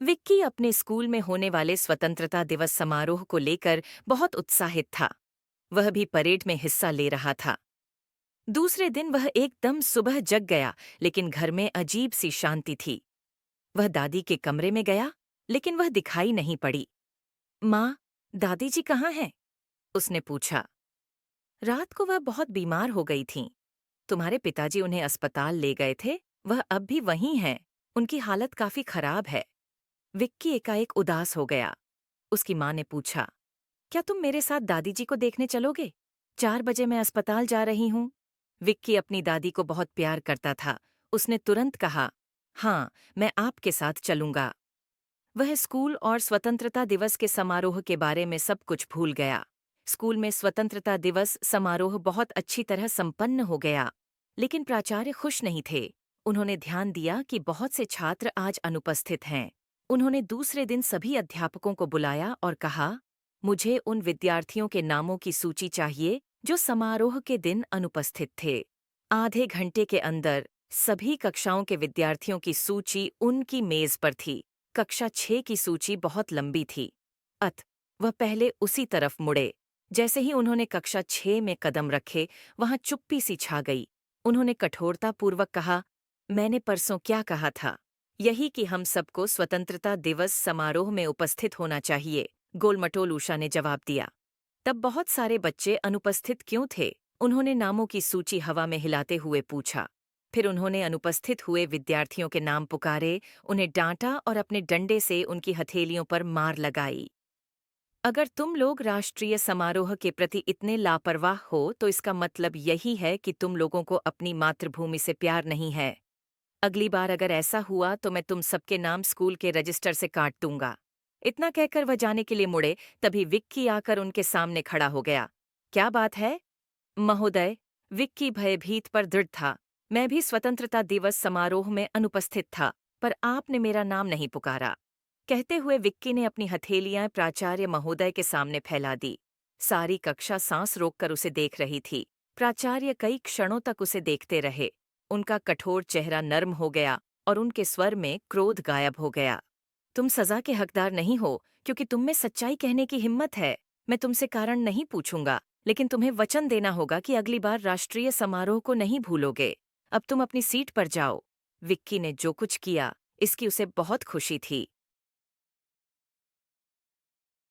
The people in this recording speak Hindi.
विक्की अपने स्कूल में होने वाले स्वतंत्रता दिवस समारोह को लेकर बहुत उत्साहित था। वह भी परेड में हिस्सा ले रहा था। दूसरे दिन वह एकदम सुबह जग गया, लेकिन घर में अजीब सी शांति थी। वह दादी के कमरे में गया, लेकिन वह दिखाई नहीं पड़ी। माँ, दादी जी कहाँ हैं? उसने पूछा। रात को वह बहुत बीमार हो गई थीं। तुम्हारे पिताजी उन्हें अस्पताल ले गए थे। वह अब भी वहीं हैं। उनकी हालत काफी खराब है। विक्की एकाएक उदास हो गया। उसकी माँ ने पूछा, क्या तुम मेरे साथ दादी जी को देखने चलोगे? 4 बजे मैं अस्पताल जा रही हूँ। विक्की अपनी दादी को बहुत प्यार करता था। उसने तुरंत कहा, हाँ, मैं आपके साथ चलूंगा। वह स्कूल और स्वतंत्रता दिवस के समारोह के बारे में सब कुछ भूल गया। स्कूल में स्वतंत्रता दिवस समारोह बहुत अच्छी तरह संपन्न हो गया, लेकिन प्राचार्य खुश नहीं थे। उन्होंने ध्यान दिया कि बहुत से छात्र आज अनुपस्थित हैं। उन्होंने दूसरे दिन सभी अध्यापकों को बुलाया और कहा, मुझे उन विद्यार्थियों के नामों की सूची चाहिए जो समारोह के दिन अनुपस्थित थे। आधे घंटे के अंदर सभी कक्षाओं के विद्यार्थियों की सूची उनकी मेज पर थी। कक्षा 6 की सूची बहुत लंबी थी। वह पहले उसी तरफ मुड़े। जैसे ही उन्होंने कक्षा 6 में कदम रखे, वहां चुप्पी सी छा गई। उन्होंने कठोरतापूर्वक कहा, मैंने परसों क्या कहा था? यही कि हम सबको स्वतंत्रता दिवस समारोह में उपस्थित होना चाहिए, गोलमटोल उषा ने जवाब दिया। तब बहुत सारे बच्चे अनुपस्थित क्यों थे? उन्होंने नामों की सूची हवा में हिलाते हुए पूछा। फिर उन्होंने अनुपस्थित हुए विद्यार्थियों के नाम पुकारे, उन्हें डांटा और अपने डंडे से उनकी हथेलियों पर मार लगाई। अगर तुम लोग राष्ट्रीय समारोह के प्रति इतने लापरवाह हो, तो इसका मतलब यही है कि तुम लोगों को अपनी मातृभूमि से प्यार नहीं है। अगली बार अगर ऐसा हुआ तो मैं तुम सबके नाम स्कूल के रजिस्टर से काट दूंगा। इतना कहकर वह जाने के लिए मुड़े, तभी विक्की आकर उनके सामने खड़ा हो गया। क्या बात है? महोदय, विक्की भयभीत पर दृढ़ था। मैं भी स्वतंत्रता दिवस समारोह में अनुपस्थित था, पर आपने मेरा नाम नहीं पुकारा। कहते हुए विक्की ने अपनी हथेलियां प्राचार्य महोदय के सामने फैला दी। सारी कक्षा सांस रोककर उसे देख रही थी। प्राचार्य कई क्षणों तक उसे देखते रहे। उनका कठोर चेहरा नर्म हो गया और उनके स्वर में क्रोध गायब हो गया। तुम सजा के हकदार नहीं हो, क्योंकि तुम में सच्चाई कहने की हिम्मत है। मैं तुमसे कारण नहीं पूछूंगा, लेकिन तुम्हें वचन देना होगा कि अगली बार राष्ट्रीय समारोह को नहीं भूलोगे। अब तुम अपनी सीट पर जाओ। विक्की ने जो कुछ किया, इसकी उसे बहुत खुशी थी।